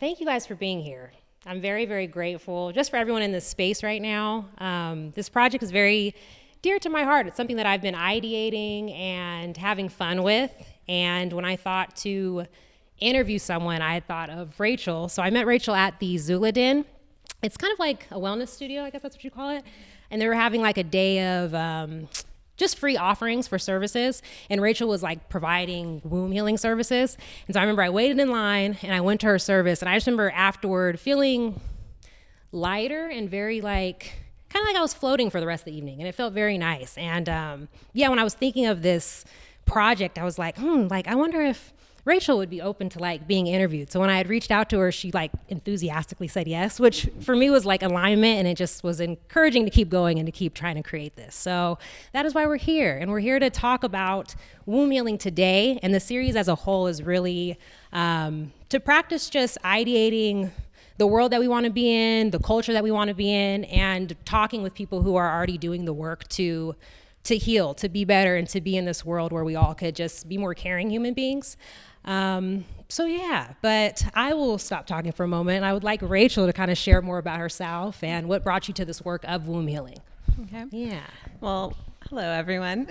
Thank you guys for being here. I'm very, very grateful just for everyone in this space right now. This project is very dear to my heart. It's something that I've been ideating and having fun with. And when I thought to interview someone, I thought of Rachel. So I met Rachel at the Zuladin. It's kind of like a wellness studio, I guess that's what you call it. And they were having like a day of just free offerings for services. And Rachel was like providing womb healing services. And so I remember I waited in line and I went to her service. And I just remember afterward feeling lighter and very like, kind of like I was floating for the rest of the evening. And it felt very nice. And when I was thinking of this project, I was like, I wonder if Rachel would be open to like being interviewed. So when I had reached out to her, she like enthusiastically said yes, which for me was like alignment, and it just was encouraging to keep going and to keep trying to create this. So that is why we're here. And we're here to talk about womb healing today. And the series as a whole is really to practice just ideating the world that we want to be in, the culture that we want to be in, and talking with people who are already doing the work to heal, to be better, and to be in this world where we all could just be more caring human beings. But I will stop talking for a moment. I would like Rachel to kind of share more about herself and what brought you to this work of womb healing. Okay. Yeah. Well, hello, everyone.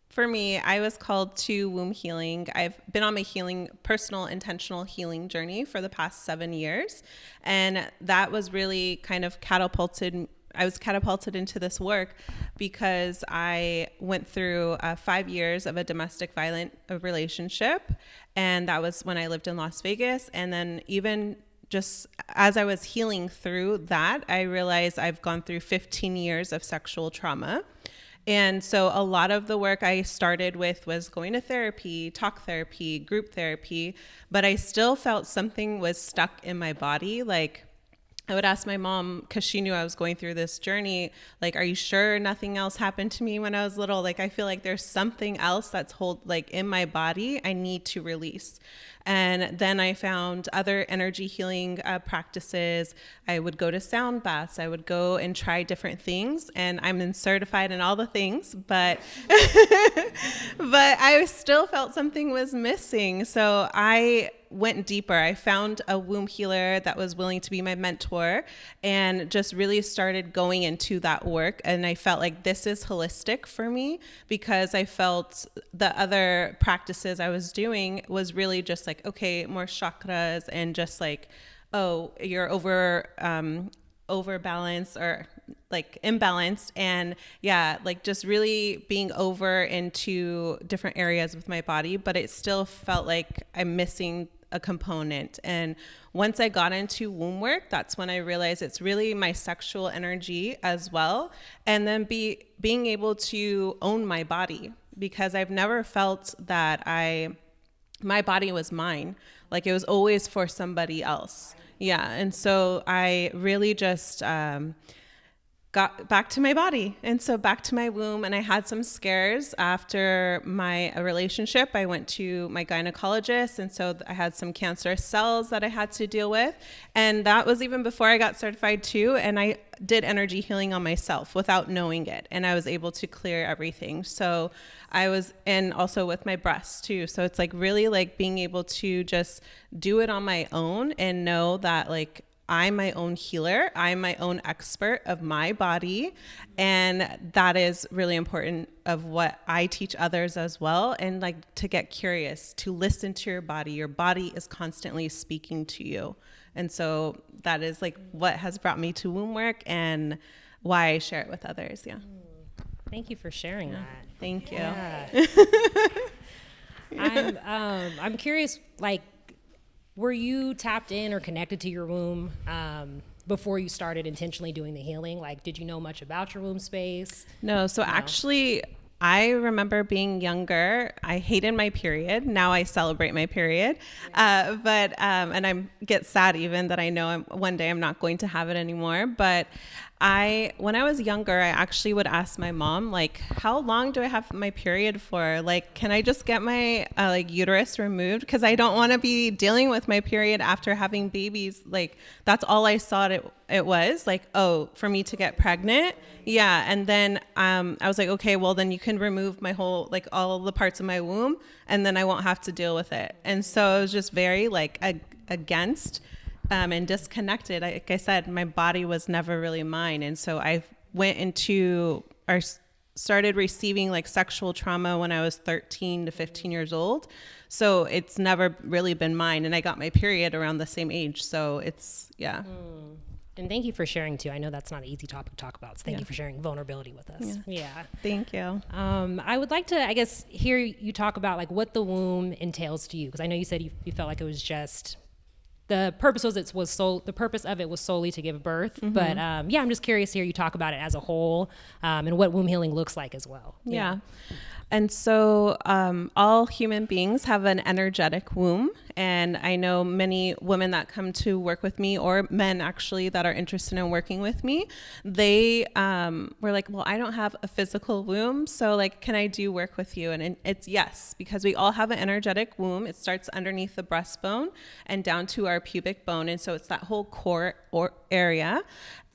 For me, I was called to womb healing. I've been on my personal, intentional healing journey for the past 7 years. And that was really kind of I was catapulted into this work because I went through 5 years of a domestic violent relationship. And that was when I lived in Las Vegas. And then even just as I was healing through that, I realized I've gone through 15 years of sexual trauma. And so a lot of the work I started with was going to therapy, talk therapy, group therapy, but I still felt something was stuck in my body. Like I would ask my mom, because she knew I was going through this journey, like, are you sure nothing else happened to me when I was little? Like, I feel like there's something else that's in my body I need to release. And then I found other energy healing practices. I would go to sound baths. I would go and try different things. And I'm certified in all the things, but but I still felt something was missing. So I went deeper. I found a womb healer that was willing to be my mentor and just really started going into that work. And I felt like this is holistic for me because I felt the other practices I was doing was really just like, okay, more chakras and just like, oh, you're overbalanced or like imbalanced. And like just really being over into different areas with my body, but it still felt like I'm missing a component. And once I got into womb work, that's when I realized it's really my sexual energy as well. And then being able to own my body, because I've never felt that my body was mine. Like it was always for somebody else. Yeah. And so I really just got back to my body. And so back to my womb. And I had some scares after my relationship. I went to my gynecologist. And so I had some cancerous cells that I had to deal with. And that was even before I got certified too. And I did energy healing on myself without knowing it. And I was able to clear everything. So and also with my breasts too. So it's like really like being able to just do it on my own and know that like, I'm my own healer. I'm my own expert of my body. And that is really important of what I teach others as well. And like to get curious, to listen to your body. Your body is constantly speaking to you. And so that is like what has brought me to womb work and why I share it with others. Yeah. Thank you for sharing that. Thank you. Yeah. I'm curious, like, were you tapped in or connected to your womb before you started intentionally doing the healing? Like, did you know much about your womb space? No. So actually, I remember being younger. I hated my period. Now I celebrate my period. And I get sad even that I know one day I'm not going to have it anymore. But When I was younger, I actually would ask my mom, like, how long do I have my period for? Like, can I just get my like uterus removed? Because I don't want to be dealing with my period after having babies. Like, that's all I thought it was. Like, oh, for me to get pregnant. Yeah. And then I was like, okay, well, then you can remove my whole, like all the parts of my womb, and then I won't have to deal with it. And so I was just very like against and disconnected. Like I said, my body was never really mine. And so I went into or started receiving like sexual trauma when I was 13 to 15 years old. So it's never really been mine. And I got my period around the same age. So it's, yeah. And thank you for sharing too. I know that's not an easy topic to talk about. So thank you for sharing vulnerability with us. Yeah. Thank you. I would like to, I guess, hear you talk about like what the womb entails to you. Because I know you said you felt like it was just, the purpose of it was solely to give birth. But I'm just curious to hear you talk about it as a whole, and what womb healing looks like as well. Yeah. And so all human beings have an energetic womb. And I know many women that come to work with me, or men actually that are interested in working with me, they were like, well, I don't have a physical womb. So like, can I do work with you? And it's yes, because we all have an energetic womb. It starts underneath the breastbone and down to our pubic bone. And so it's that whole core area.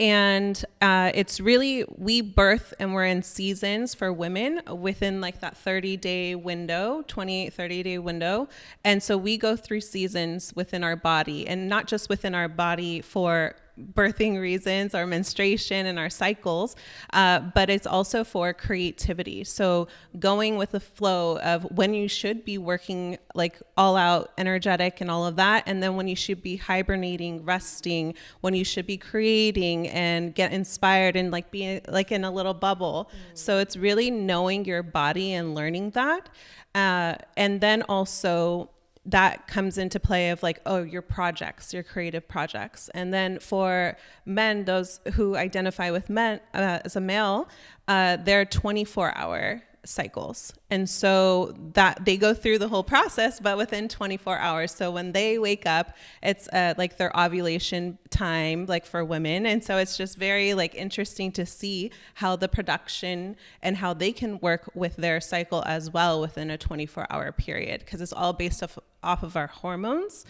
And it's really, we birth and we're in seasons for women within like that 30-day window, 28, 30-day window. And so we go through seasons within our body, and not just within our body for birthing reasons, our menstruation and our cycles, but it's also for creativity. So going with the flow of when you should be working like all out energetic and all of that, and then when you should be hibernating, resting, when you should be creating and get inspired and like being like in a little bubble. So it's really knowing your body and learning that. And then also that comes into play of like, oh, your projects, your creative projects. And then for men, those who identify with men as a male, they're 24-hour cycles. And so that they go through the whole process, but within 24 hours. So when they wake up, it's like their ovulation time, like for women. And so it's just very like interesting to see how the production and how they can work with their cycle as well within a 24-hour period, because it's all based off of our hormones.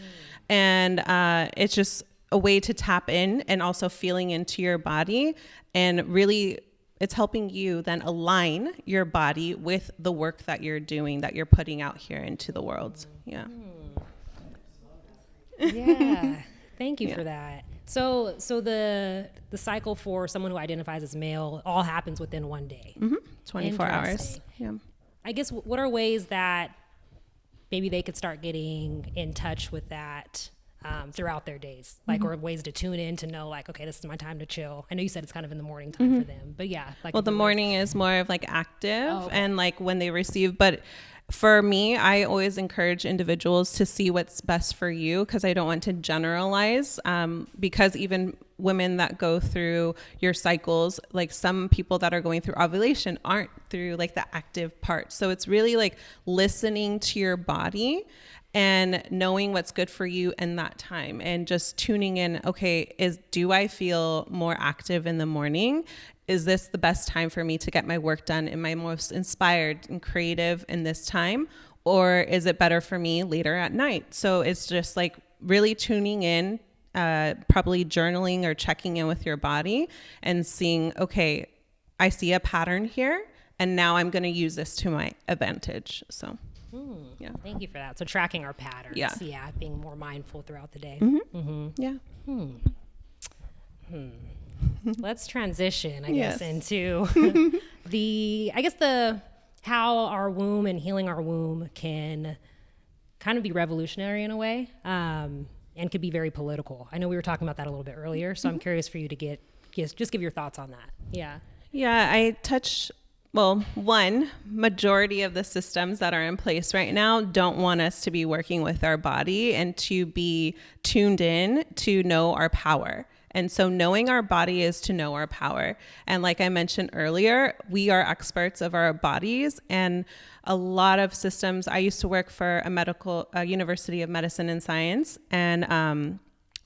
And it's just a way to tap in and also feeling into your body, and really it's helping you then align your body with the work that you're doing, that you're putting out here into the world. Yeah. Yeah. Thank you for that. So the cycle for someone who identifies as male all happens within one day. 24 hours. Yeah. I guess what are ways that maybe they could start getting in touch with that throughout their days, like, or ways to tune in to know like, okay, this is my time to chill. I know you said it's kind of in the morning time for them, but yeah. Like, well, the morning is more of like active and like when they receive, but for me, I always encourage individuals to see what's best for you, because I don't want to generalize, because even women that go through your cycles, like some people that are going through ovulation aren't through like the active part. So it's really like listening to your body and knowing what's good for you in that time, and just tuning in. Okay, do I feel more active in the morning? Is this the best time for me to get my work done? Am I most inspired and creative in this time? Or is it better for me later at night? So it's just like really tuning in, probably journaling or checking in with your body and seeing, okay, I see a pattern here, and now I'm going to use this to my advantage. So. Yeah. Thank you for that. So tracking our patterns. Yeah. Being more mindful throughout the day. Yeah. Let's transition, I guess, into how our womb and healing our womb can kind of be revolutionary in a way, and could be very political. I know we were talking about that a little bit earlier, so I'm curious for you to just give your thoughts on that. Yeah. Yeah, I touch. Well, one, majority of the systems that are in place right now don't want us to be working with our body and to be tuned in to know our power. And so knowing our body is to know our power. And like I mentioned earlier, we are experts of our bodies, and a lot of systems. I used to work for a University of Medicine and Science, and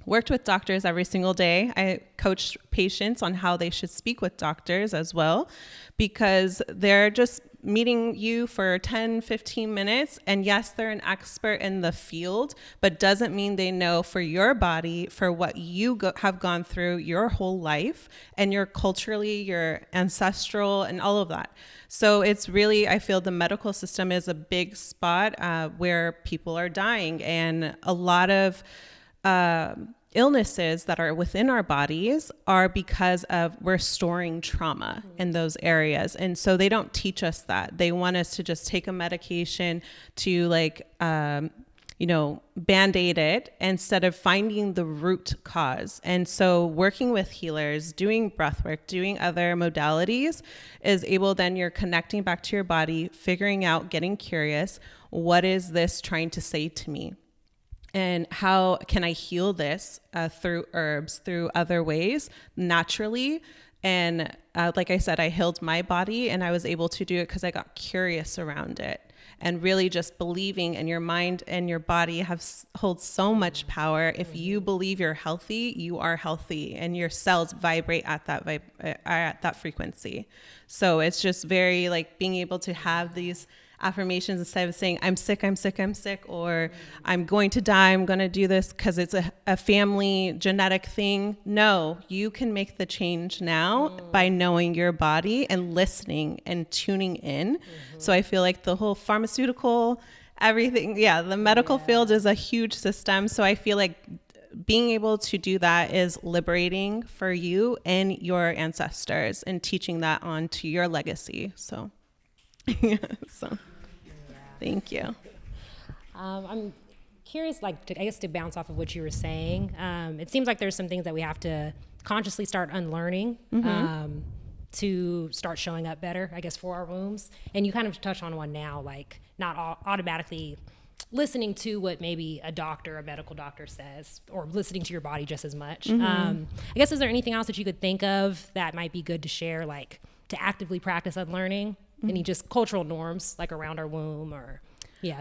worked with doctors every single day. I coached patients on how they should speak with doctors as well, because they're just meeting you for 10, 15 minutes. And yes, they're an expert in the field, but doesn't mean they know for your body, for what you have gone through your whole life and your culturally, your ancestral and all of that. So it's really, I feel the medical system is a big spot where people are dying, and a lot of illnesses that are within our bodies are because of we're storing trauma in those areas. And so they don't teach us that. They want us to just take a medication to Band-Aid it instead of finding the root cause. And so working with healers, doing breath work, doing other modalities is able, then you're connecting back to your body, figuring out, getting curious, what is this trying to say to me? And how can I heal this through herbs, through other ways, naturally? And like I said, I healed my body, and I was able to do it because I got curious around it, and really just believing. And your mind and your body hold so much power. If you believe you're healthy, you are healthy, and your cells vibrate at that frequency. So it's just very like being able to have these affirmations instead of saying I'm sick, or I'm going to die, I'm going to do this because it's a family genetic thing. No, you can make the change now by knowing your body and listening and tuning in. So I feel like the whole pharmaceutical, everything, the medical field is a huge system. So I feel like being able to do that is liberating for you and your ancestors, and teaching that on to your legacy. So thank you. I'm curious, to bounce off of what you were saying. It seems like there's some things that we have to consciously start unlearning to start showing up better, I guess, for our wombs. And you kind of touch on one now, like not automatically listening to what maybe a medical doctor says, or listening to your body just as much. I guess, is there anything else that you could think of that might be good to share, like to actively practice unlearning? Any just cultural norms like around our womb, or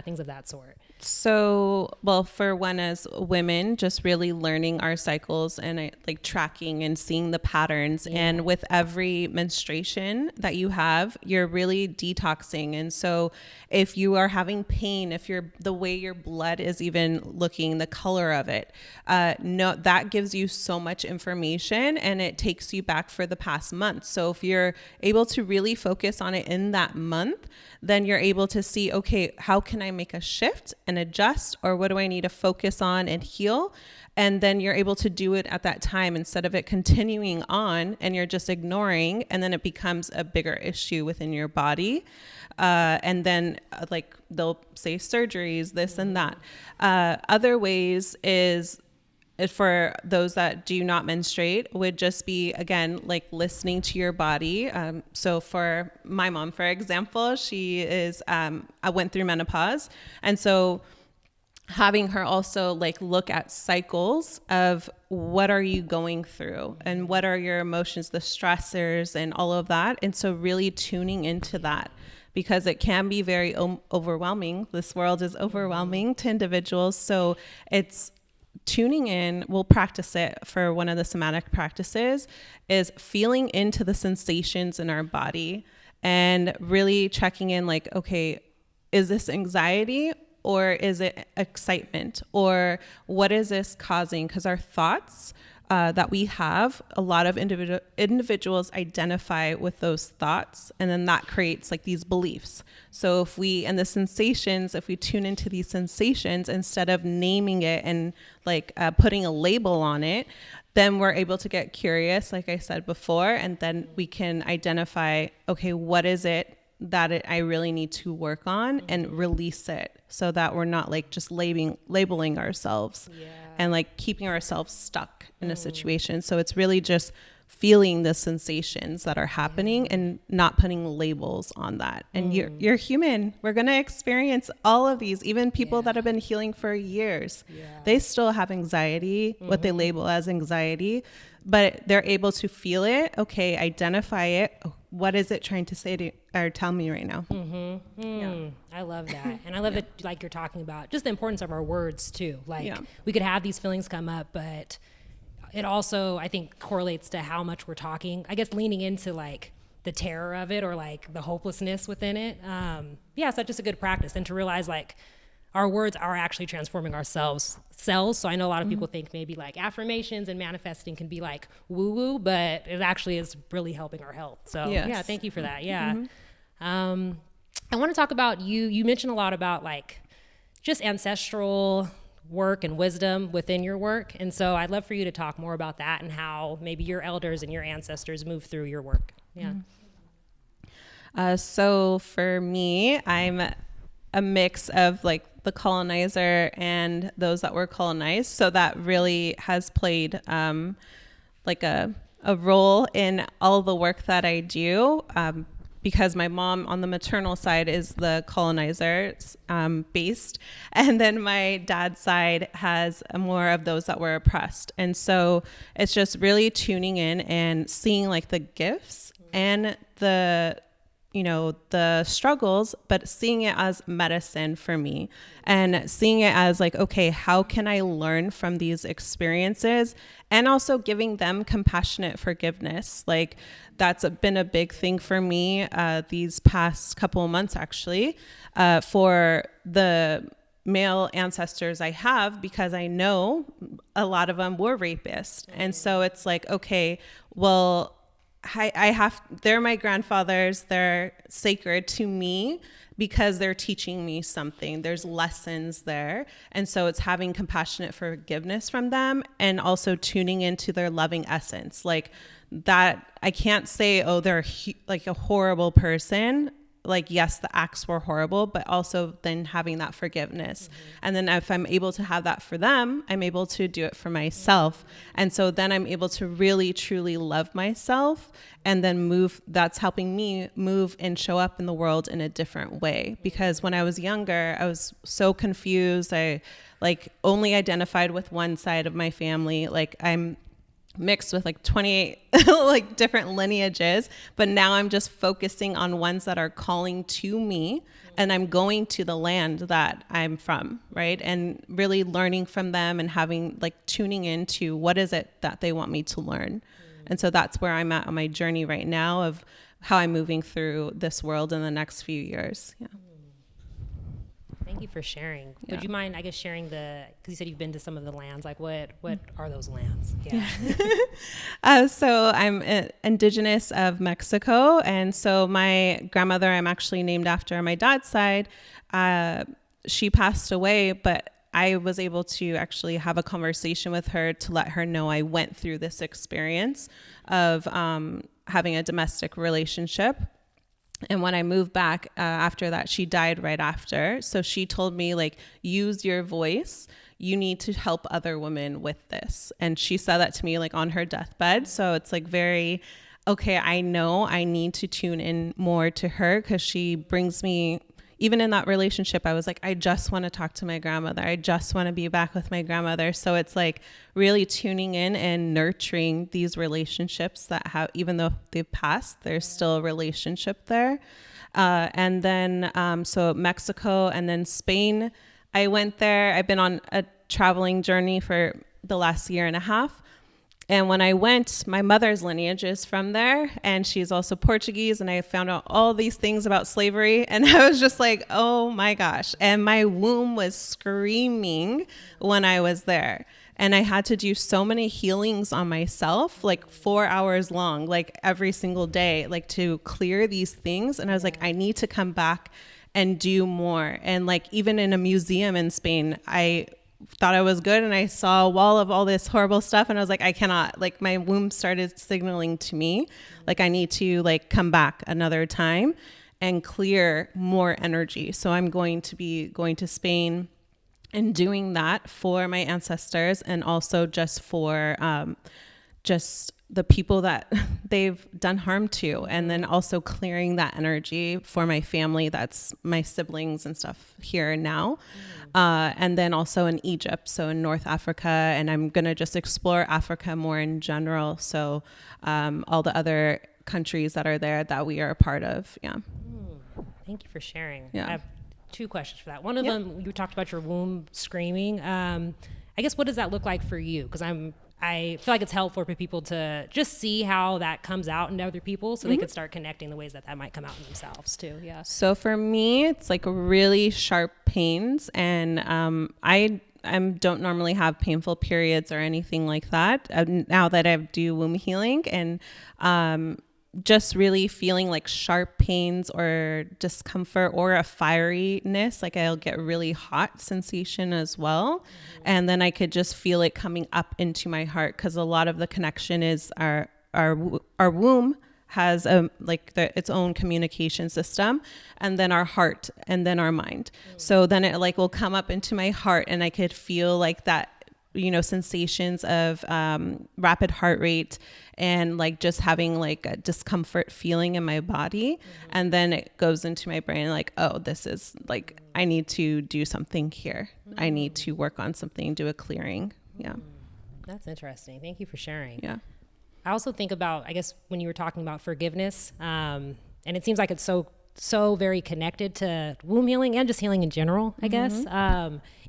things of that sort? So, well, for one, as women, just really learning our cycles and like tracking and seeing the patterns. And with every menstruation that you have, you're really detoxing. And so if you are having pain, if the way your blood is even looking, the color of it, that gives you so much information, and it takes you back for the past month. So if you're able to really focus on it in that month, then you're able to see, okay, how can I make a shift and adjust, or what do I need to focus on and heal? And then you're able to do it at that time instead of it continuing on and you're just ignoring, and then it becomes a bigger issue within your body. And then like they'll say surgeries, this and that. Other ways is, for those that do not menstruate, would just be, again, like listening to your body. So for my mom, for example, she I went through menopause. And so having her also like look at cycles of what are you going through and what are your emotions, the stressors and all of that. And so really tuning into that, because it can be very overwhelming. This world is overwhelming to individuals. So it's tuning in. We'll practice it for one of the somatic practices, is feeling into the sensations in our body and really checking in, like, okay, is this anxiety or is it excitement, or what is this causing? Because our thoughts that we have, a lot of individuals identify with those thoughts, and then that creates like these beliefs. So if we tune into these sensations instead of naming it and like putting a label on it, then we're able to get curious, like I said before, and then we can identify, okay, what is it that I really need to work on, and release it, so that we're not like just labeling ourselves and like keeping ourselves stuck in a situation. So it's really just feeling the sensations that are happening and not putting labels on that. And you're human. We're going to experience all of these. Even people that have been healing for years, they still have anxiety, what they label as anxiety, but they're able to feel it. Okay, identify it. what is it trying to say to or tell me right now? I love that. And I love that, like, you're talking about just the importance of our words too. Like, we could have these feelings come up, but it also, I think, correlates to how much we're talking, I guess, leaning into like the terror of it or like the hopelessness within it. So that's just a good practice. And to realize like our words are actually transforming ourselves cells. So I know a lot of people think maybe like affirmations and manifesting can be like woo woo, but it actually is really helping our health. So yeah, thank you for that. Yeah. I want to talk about you mentioned a lot about like just ancestral work and wisdom within your work. And so I'd love for you to talk more about that and how maybe your elders and your ancestors move through your work. Yeah. So for me, I'm a mix of like the colonizer and those that were colonized. So that really has played like a role in all the work that I do. Because my mom on the maternal side is the colonizer based, and then my dad's side has more of those that were oppressed. And so it's just really tuning in and seeing like the gifts and the struggles, but seeing it as medicine for me and seeing it as like, okay, how can I learn from these experiences? And also giving them compassionate forgiveness. Like that's been a big thing for me these past couple of months, actually, for the male ancestors I have, because I know a lot of them were rapists. And so it's like, okay, well, they're my grandfathers. They're sacred to me because they're teaching me something. There's lessons there. And so it's having compassionate forgiveness from them and also tuning into their loving essence. Like that, I can't say, oh, they're like a horrible person. Like, yes, the acts were horrible, but also then having that forgiveness. And then if I'm able to have that for them, I'm able to do it for myself. And so then I'm able to really, truly love myself and then move. That's helping me move and show up in the world in a different way. Because when I was younger, I was so confused. I like only identified with one side of my family. Like I'm mixed with like 28 like different lineages, but now I'm just focusing on ones that are calling to me, and I'm going to the land that I'm from, right? And really learning from them and having like tuning into what is it that they want me to learn. And so that's where I'm at on my journey right now of how I'm moving through this world in the next few years. Yeah. Thank you for sharing. Would you mind, I guess, sharing because you said you've been to some of the lands, like what are those lands? Yeah. So I'm indigenous of Mexico. And so my grandmother, I'm actually named after my dad's side. She passed away, but I was able to actually have a conversation with her to let her know I went through this experience of having a domestic relationship. And when I moved back after that, she died right after. So she told me, like, use your voice. You need to help other women with this. And she said that to me like on her deathbed. So it's like very, okay, I know I need to tune in more to her because she brings me, even in that relationship, I was like, I just want to talk to my grandmother. I just want to be back with my grandmother. So it's like really tuning in and nurturing these relationships that have, even though they've passed, there's still a relationship there. And then, so Mexico and then Spain, I went there. I've been on a traveling journey for the last year and a half. And when I went, my mother's lineage is from there, and she's also Portuguese, and I found out all these things about slavery, and I was just like, oh my gosh. And my womb was screaming when I was there. And I had to do so many healings on myself, like 4 hours long, like every single day, like to clear these things. And I was like, I need to come back and do more. And like even in a museum in Spain, I thought I was good and I saw a wall of all this horrible stuff and I was like, I cannot, like my womb started signaling to me like I need to like come back another time and clear more energy. So I'm going to be going to Spain and doing that for my ancestors and also just for just the people that they've done harm to, and then also clearing that energy for my family, that's my siblings and stuff here now. And then also in Egypt, so in North Africa, and I'm going to just explore Africa more in general. So all the other countries that are there that we are a part of. Yeah. Thank you for sharing. Yeah. I have 2 questions for that. One of them, you talked about your womb screaming. I guess, what does that look like for you? Because I feel like it's helpful for people to just see how that comes out in other people, so they can start connecting the ways that might come out in themselves too. Yeah. So for me, it's like really sharp pains, and I don't normally have painful periods or anything like that. Now that I do womb healing, and just really feeling like sharp pains or discomfort or a fieriness, like I'll get really hot sensation as well. And then I could just feel it coming up into my heart, because a lot of the connection is our womb has its own communication system, and then our heart, and then our mind. So then it like will come up into my heart, and I could feel like that, sensations of rapid heart rate, and like just having like a discomfort feeling in my body. And then it goes into my brain like, oh, this is like, I need to do something here. I need to work on something, do a clearing. Yeah. That's interesting. Thank you for sharing. Yeah. I also think about, I guess, when you were talking about forgiveness, and it seems like it's so very connected to womb healing and just healing in general, I guess.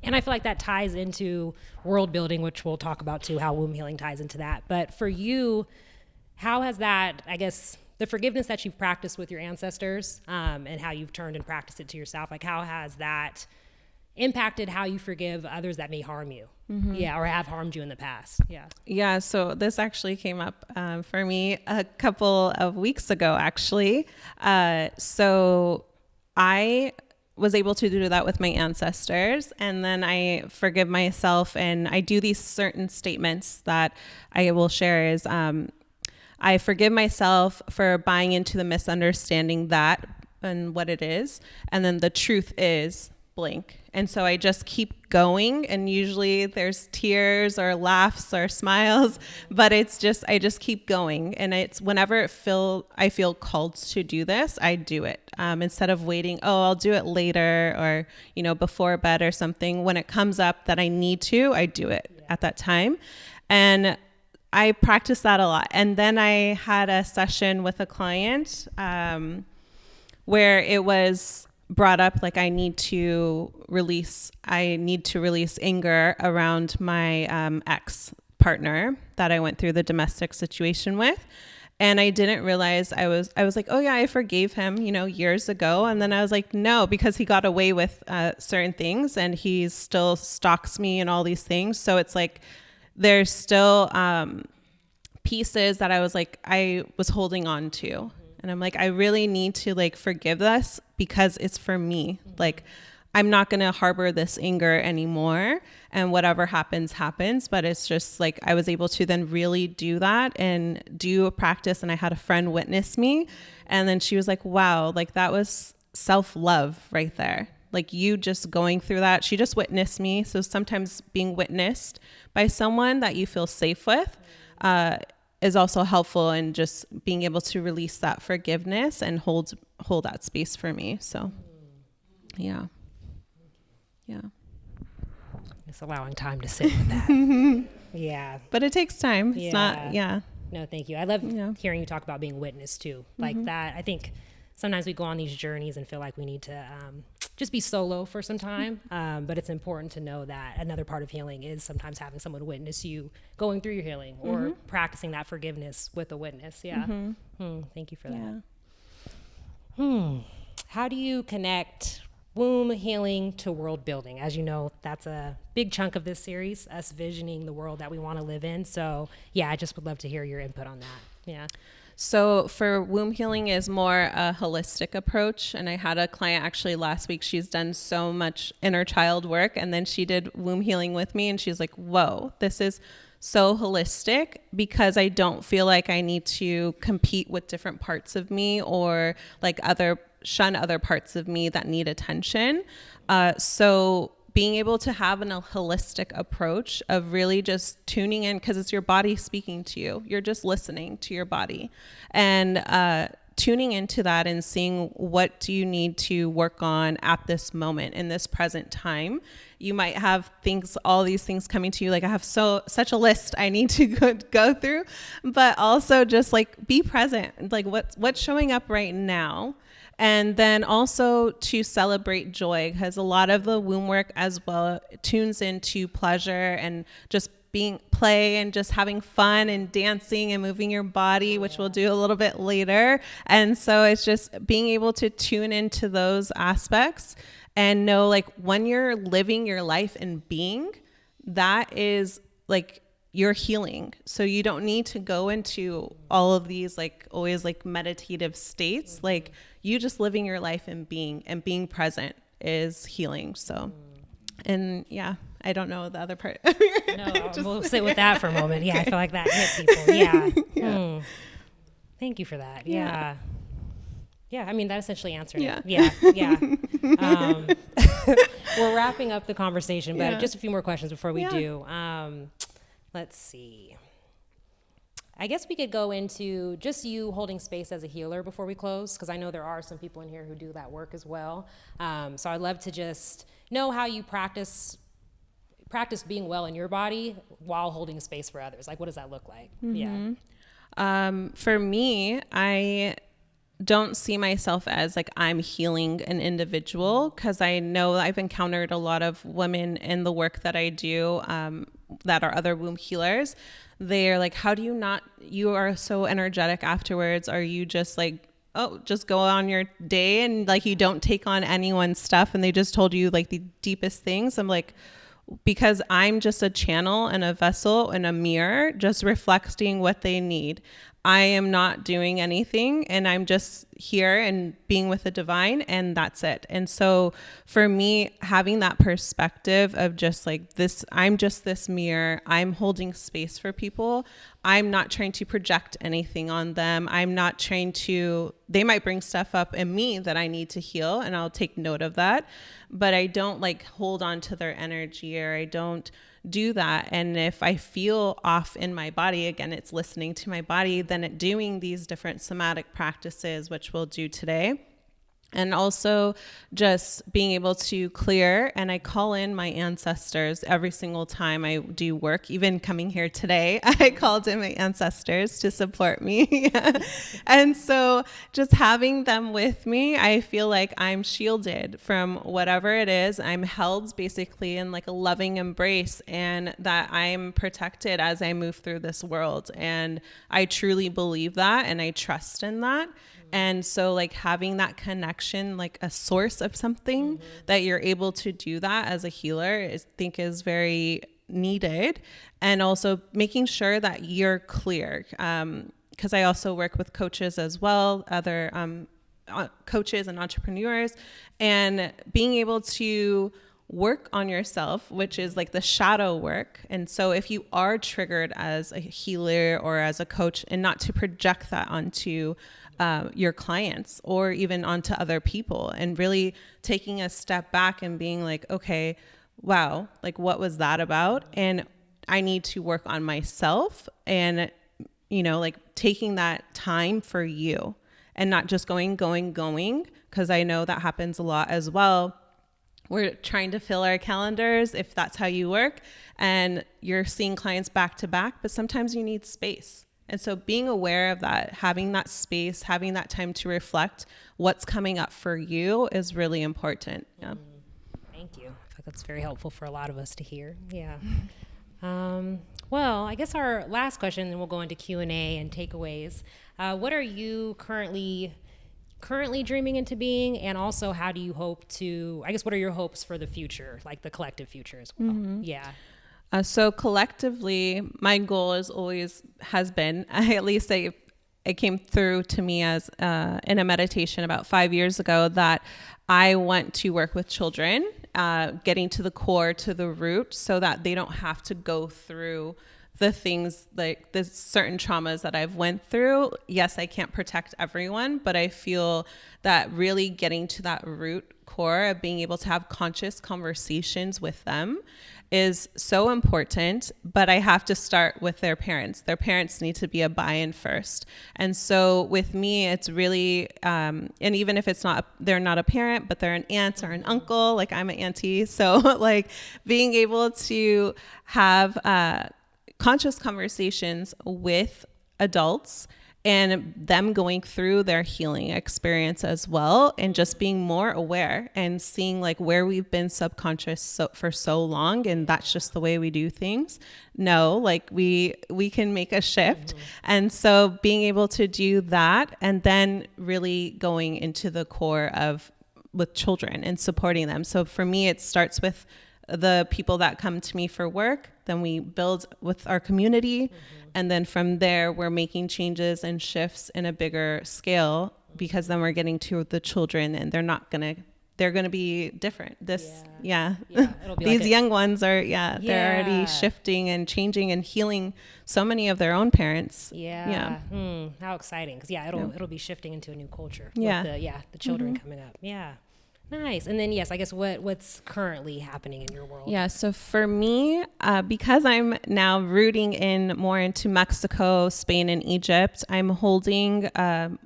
And I feel like that ties into world building, which we'll talk about too, how womb healing ties into that. But for you, how has that, I guess, the forgiveness that you've practiced with your ancestors, and how you've turned and practiced it to yourself, like how has that impacted how you forgive others that may harm you? Yeah, or have harmed you in the past? Yeah. So this actually came up for me a couple of weeks ago, actually. So I was able to do that with my ancestors, and then I forgive myself, and I do these certain statements that I will share is, I forgive myself for buying into the misunderstanding that and what it is, and then the truth is blank. And so I just keep going, and usually there's tears or laughs or smiles, but I just keep going. And it's whenever I feel called to do this, I do it. Instead of waiting, I'll do it later, or, before bed or something. When it comes up that I need to, I do it at that time. And I practice that a lot. And then I had a session with a client, where it was brought up like I need to release anger around my ex partner that I went through the domestic situation with. And I didn't realize I was like, oh yeah, I forgave him, years ago. And then I was like, no, because he got away with certain things, and he still stalks me and all these things. So it's like, there's still pieces that I was holding on to. And I'm like, I really need to like forgive this, because it's for me. Like, I'm not going to harbor this anger anymore, and whatever happens. But it's just like, I was able to then really do that and do a practice. And I had a friend witness me, and then she was like, wow, like that was self-love right there. Like, you just going through that. She just witnessed me. So sometimes being witnessed by someone that you feel safe with, is also helpful in just being able to release that forgiveness and hold that space for me. So, yeah. Just allowing time to sit with that. Yeah. But it takes time. It's not. No, thank you. I love hearing you talk about being witnessed too. Like that. I think sometimes we go on these journeys and feel like we need to just be solo for some time. But it's important to know that another part of healing is sometimes having someone witness you going through your healing, or practicing that forgiveness with a witness. Yeah. Thank you for that. How do you connect womb healing to world building? As you know, that's a big chunk of this series, us visioning the world that we want to live in. So yeah, I just would love to hear your input on that. Yeah. So for womb healing is more a holistic approach. And I had a client actually last week, she's done so much inner child work, and then she did womb healing with me, and she's like, whoa, this is so holistic, because I don't feel like I need to compete with different parts of me, or like shun other parts of me that need attention. So being able to have a holistic approach of really just tuning in, because it's your body speaking to you. You're just listening to your body, and tuning into that and seeing what do you need to work on at this moment in this present time. You might have all these things coming to you. Like I have such a list I need to go through, but also just like be present. Like what's showing up right now. And then also to celebrate joy, because a lot of the womb work as well tunes into pleasure and just being play and just having fun and dancing and moving your body, which we'll do a little bit later. And so it's just being able to tune into those aspects and know like when you're living your life and being, that is like you're healing. So you don't need to go into all of these like always like meditative states. Like you just living your life and being present is healing. So, and yeah, I don't know the other part. No, we'll sit with that for a moment. Yeah, okay. I feel like that hit people. Yeah. Yeah. Thank you for that. Yeah. Yeah, I mean, that essentially answered it. Yeah. We're wrapping up the conversation, but just a few more questions before we do. Let's see. I guess we could go into just you holding space as a healer before we close, because I know there are some people in here who do that work as well. So I'd love to just know how you practice being well in your body while holding space for others. Like, what does that look like? Mm-hmm. Yeah. For me, I don't see myself as like I'm healing an individual, because I know I've encountered a lot of women in the work that I do that are other womb healers. They're like, how do you are so energetic afterwards? Are you just like, oh, just go on your day and like you don't take on anyone's stuff and they just told you like the deepest things? I'm like, because I'm just a channel and a vessel and a mirror, just reflecting what they need. I am not doing anything, and I'm just here and being with the divine, and that's it. And so for me, having that perspective of just like this, I'm just this mirror, I'm holding space for people. I'm not trying to project anything on them. I'm not trying to, they might bring stuff up in me that I need to heal, and I'll take note of that. But I don't like hold on to their energy, or I don't do that. And if I feel off in my body, again, it's listening to my body, then doing these different somatic practices, which we'll do today. And also just being able to clear, and I call in my ancestors every single time I do work. Even coming here today, I called in my ancestors to support me. And so just having them with me, I feel like I'm shielded from whatever it is. I'm held basically in like a loving embrace, and that I'm protected as I move through this world. And I truly believe that, and I trust in that. And so like having that connection, like a source of something that you're able to do that as a healer, I think is very needed. And also making sure that you're clear. Because I also work with coaches as well, other coaches and entrepreneurs, and being able to work on yourself, which is like the shadow work. And so if you are triggered as a healer or as a coach, and not to project that onto your clients or even onto other people, and really taking a step back and being like, okay, wow, like what was that about? And I need to work on myself, and, you know, like taking that time for you and not just going, because I know that happens a lot as well. We're trying to fill our calendars, if that's how you work, and you're seeing clients back to back, but sometimes you need space. And so being aware of that, having that space, having that time to reflect what's coming up for you is really important. Yeah. Thank you. I think that's very helpful for a lot of us to hear. Yeah. Well, I guess our last question, then we'll go into Q&A and takeaways. What are you currently dreaming into being, and also how do you hope to, I guess, what are your hopes for the future, like the collective future as well? Yeah. So collectively, my goal has been, at least it came through to me as in a meditation about 5 years ago, that I want to work with children, getting to the core, to the root, so that they don't have to go through the things like the certain traumas that I've went through. Yes, I can't protect everyone, but I feel that really getting to that root core of being able to have conscious conversations with them is so important, but I have to start with their parents. Their parents need to be a buy-in first. And so with me, it's really, and even if they're not a parent, but they're an aunt or an uncle, like I'm an auntie. So like being able to have conscious conversations with adults and them going through their healing experience as well, and just being more aware and seeing like where we've been subconscious for so long, and that's just the way we do things. No, like we can make a shift. And so being able to do that, and then really going into the core of with children and supporting them. So for me, it starts with the people that come to me for work, then we build with our community. And then from there, we're making changes and shifts in a bigger scale, because then we're getting to the children, and they're going to be different. It'll be these young ones are, they're already shifting and changing and healing so many of their own parents. How exciting. Because it'll be shifting into a new culture. The children coming up. Nice. And then, yes, I guess what's currently happening in your world? Yeah. So for me, because I'm now rooting in more into Mexico, Spain, and Egypt, I'm holding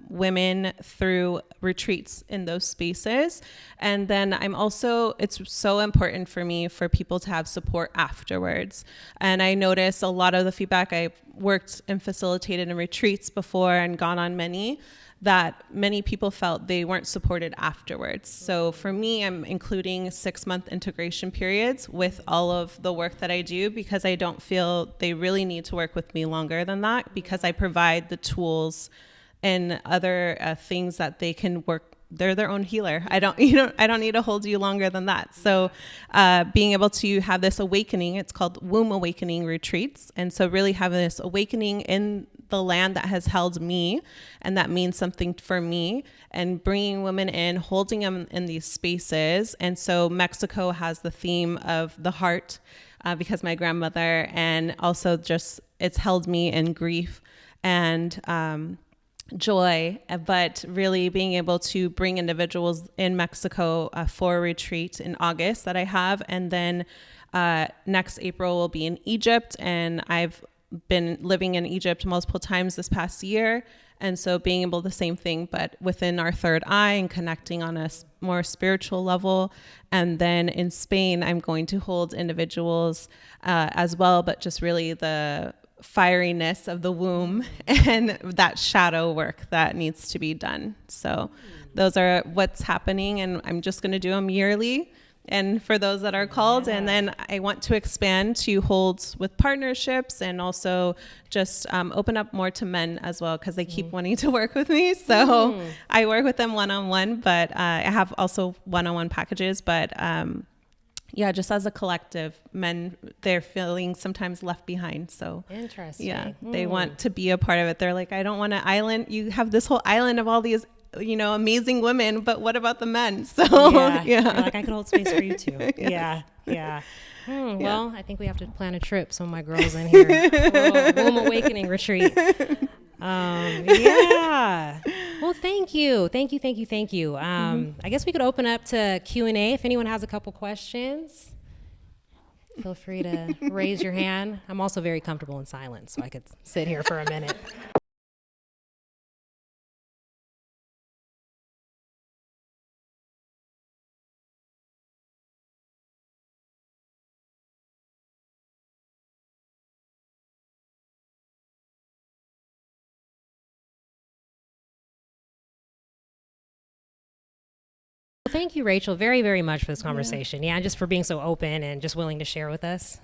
women through retreats in those spaces. And then it's so important for me for people to have support afterwards. And I notice a lot of the feedback, I've worked and facilitated in retreats before and gone on many, that many people felt they weren't supported afterwards. So for me, I'm including 6-month integration periods with all of the work that I do, because I don't feel they really need to work with me longer than that, because I provide the tools and other things that they can work. They're their own healer. I don't need to hold you longer than that. So being able to have this awakening, it's called womb awakening retreats. And so really having this awakening in the land that has held me, and that means something for me, and bringing women in, holding them in these spaces. And so Mexico has the theme of the heart, because my grandmother, and also just it's held me in grief and joy, but really being able to bring individuals in Mexico for a retreat in August that I have. And then next April will be in Egypt, and I've been living in Egypt multiple times this past year. And so being able the same thing, but within our third eye and connecting on a more spiritual level. And then in Spain, I'm going to hold individuals as well, but just really the fieriness of the womb and that shadow work that needs to be done. So those are what's happening, and I'm just going to do them yearly. And for those that are called, and then I want to expand to hold with partnerships, and also just open up more to men as well, because they keep wanting to work with me. So I work with them one-on-one, but I have also one-on-one packages. But just as a collective, men, they're feeling sometimes left behind. So interesting. They want to be a part of it. They're like, I don't want an island. You have this whole island of all these amazing women, but what about the men? So You're like, I could hold space for you too. Yes. Well, I think we have to plan a trip. Some of my girls in here. Womb awakening retreat. Well, thank you. I guess we could open up to Q&A if anyone has a couple questions. Feel free to raise your hand. I'm also very comfortable in silence, so I could sit here for a minute. Thank you, Rachel, very, very much for this conversation. And just for being so open and just willing to share with us.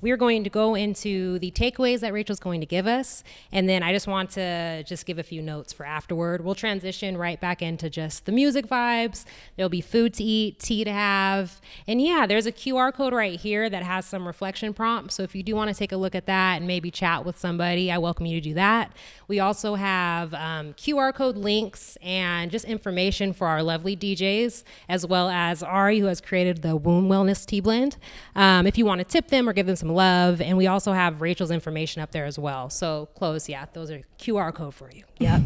We are going to go into the takeaways that Rachel's going to give us. And then I just want to just give a few notes for afterward. We'll transition right back into just the music vibes. There'll be food to eat, tea to have. And there's a QR code right here that has some reflection prompts. So if you do want to take a look at that and maybe chat with somebody, I welcome you to do that. We also have QR code links and just information for our lovely DJs, as well as Ari, who has created the Womb Wellness Tea Blend. If you want to tip them or give them some love. And we also have Rachel's information up there as well. So those are QR code for you. Yep.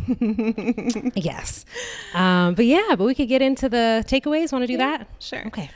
Yes. But we could get into the takeaways. Want to do that? Sure. Okay.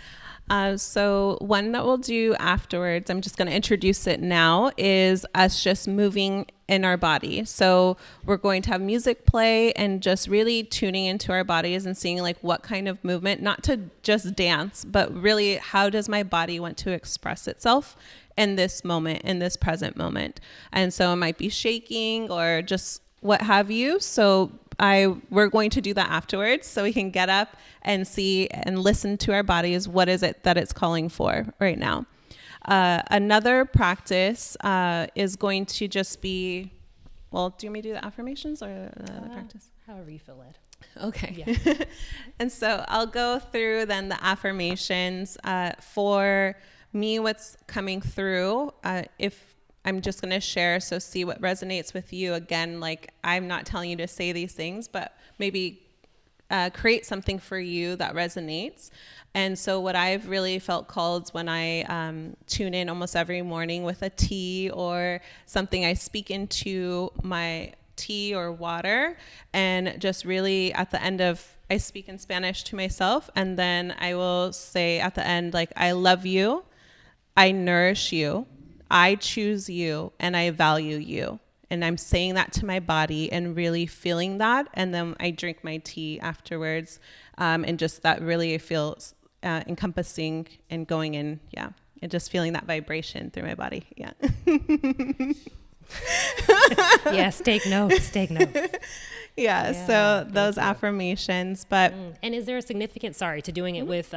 So one that we'll do afterwards, I'm just going to introduce it now, is us just moving in our body. So we're going to have music play and just really tuning into our bodies and seeing like what kind of movement, not to just dance, but really how does my body want to express itself in this moment, in this present moment. And so it might be shaking or just what have you. So we're going to do that afterwards so we can get up and see and listen to our bodies. What is it that it's calling for right now? Another practice is going to just be, well, do you want me to do the affirmations or the practice? However you feel it. Okay. Yeah. And so I'll go through then the affirmations. For me, what's coming through, if I'm just going to share, so see what resonates with you. Again, like I'm not telling you to say these things, but maybe create something for you that resonates. And so what I've really felt called when I tune in almost every morning with a tea or something, I speak into my tea or water, and just really at the end of, I speak in Spanish to myself, and then I will say at the end, like, I love you, I nourish you, I choose you, and I value you. And I'm saying that to my body and really feeling that. And then I drink my tea afterwards. And just that really feels encompassing and going in. Yeah. And just feeling that vibration through my body. Yeah. Yes. Take notes. Take notes. Yeah. So those affirmations, but. And is there a significance, to doing it with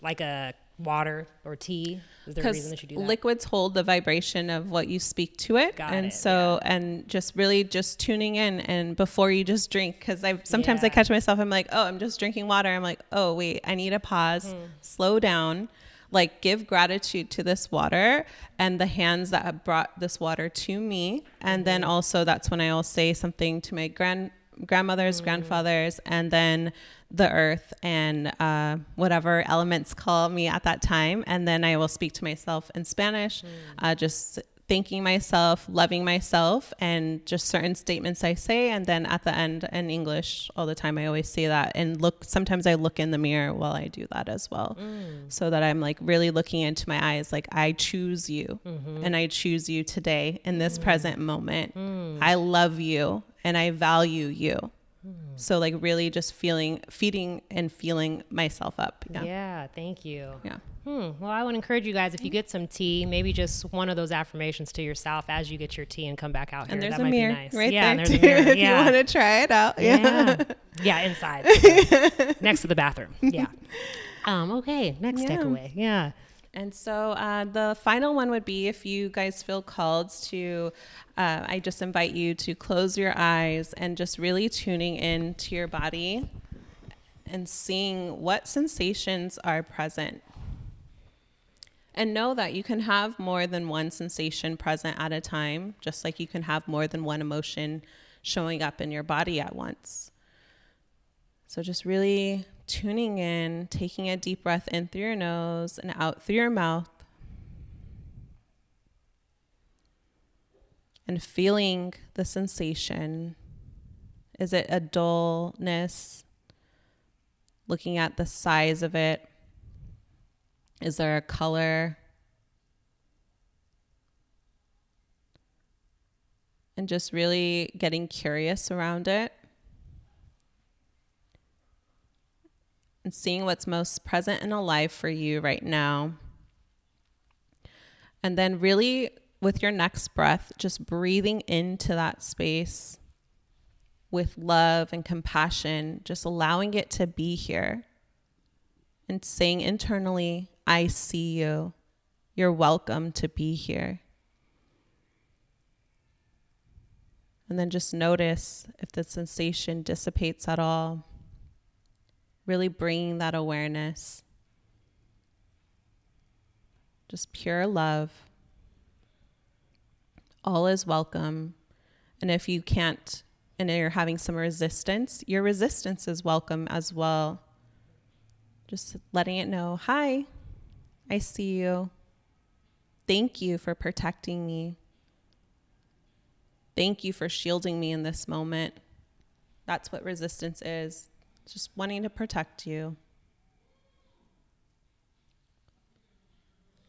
like a water or tea? Is there a reason that you do that? Liquids hold the vibration of what you speak to it. And just really just tuning in, and before you just drink, because sometimes I catch myself, I'm like, oh, I'm just drinking water. I'm like, oh, wait, I need a pause, slow down, like give gratitude to this water and the hands that have brought this water to me. And then also that's when I'll say something to my grandmothers, grandfathers, and then the earth and whatever elements call me at that time. And then I will speak to myself in Spanish, just thanking myself, loving myself, and just certain statements I say. And then at the end in English all the time, I always say that, and sometimes I look in the mirror while I do that as well. So that I'm like really looking into my eyes, like I choose you and I choose you today in this present moment. I love you and I value you. So like really just feeding and feeling myself up. Yeah. Thank you. Yeah. Well, I would encourage you guys, if you get some tea, maybe just one of those affirmations to yourself as you get your tea and come back out here. And there's that a might mirror be nice. right there there too, if you want to try it out. Yeah, inside. Next to the bathroom. Yeah. Okay, next takeaway. Yeah. And so the final one would be, if you guys feel called to, I just invite you to close your eyes and just really tuning in to your body and seeing what sensations are present. And know that you can have more than one sensation present at a time, just like you can have more than one emotion showing up in your body at once. So just really tuning in, taking a deep breath in through your nose and out through your mouth. And feeling the sensation. Is it a dullness? Looking at the size of it. Is there a color? And just really getting curious around it. And seeing what's most present and alive for you right now. And then really, with your next breath, just breathing into that space with love and compassion, just allowing it to be here. And saying internally, I see you. You're welcome to be here. And then just notice if the sensation dissipates at all. Really bringing that awareness. Just pure love. All is welcome. And if you can't, and you're having some resistance, your resistance is welcome as well. Just letting it know, hi, I see you. Thank you for protecting me. Thank you for shielding me in this moment. That's what resistance is. Just wanting to protect you.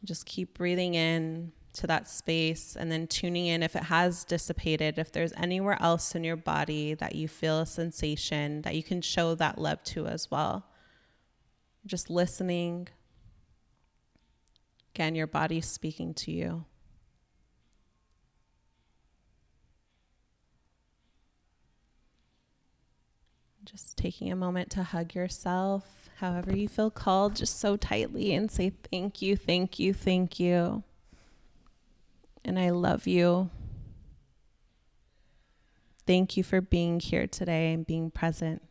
Just keep breathing in to that space and then tuning in if it has dissipated, if there's anywhere else in your body that you feel a sensation that you can show that love to as well. Just listening. Again, your body's speaking to you. Just taking a moment to hug yourself, however you feel called, just so tightly, and say thank you, thank you, thank you. And I love you. Thank you for being here today and being present.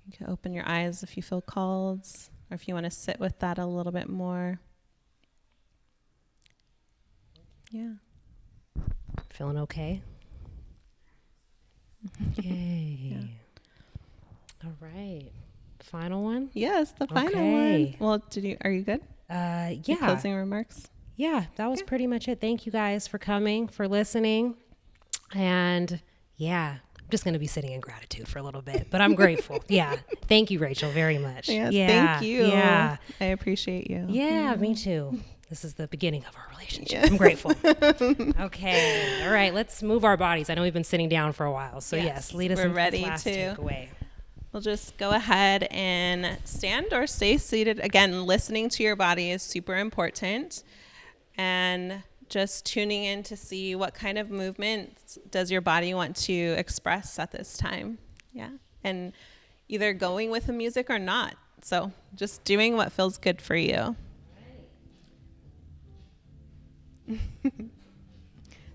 You can open your eyes if you feel called, or if you want to sit with that a little bit more. Yeah. Feeling okay? Yay. Yeah. All right. Final one? Yes, the final Okay. one. Well, are you good? Yeah. Your closing remarks? Yeah, that was pretty much it. Thank you guys for coming, for listening. And yeah, I'm just going to be sitting in gratitude for a little bit, but I'm grateful. Yeah. Thank you, Rachel, very much. Yes, yeah. thank you. Yeah. I appreciate you. Yeah, me too. This is the beginning of our relationship. I'm grateful. Okay. All right. Let's move our bodies. I know we've been sitting down for a while. So yes, lead us we're into ready this last to. takeaway. We'll just go ahead and stand or stay seated. Again, listening to your body is super important. And just tuning in to see what kind of movement does your body want to express at this time. Yeah. And either going with the music or not. So just doing what feels good for you.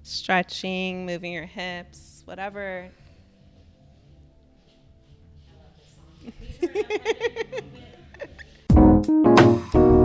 Stretching, moving your hips, whatever. I love this song.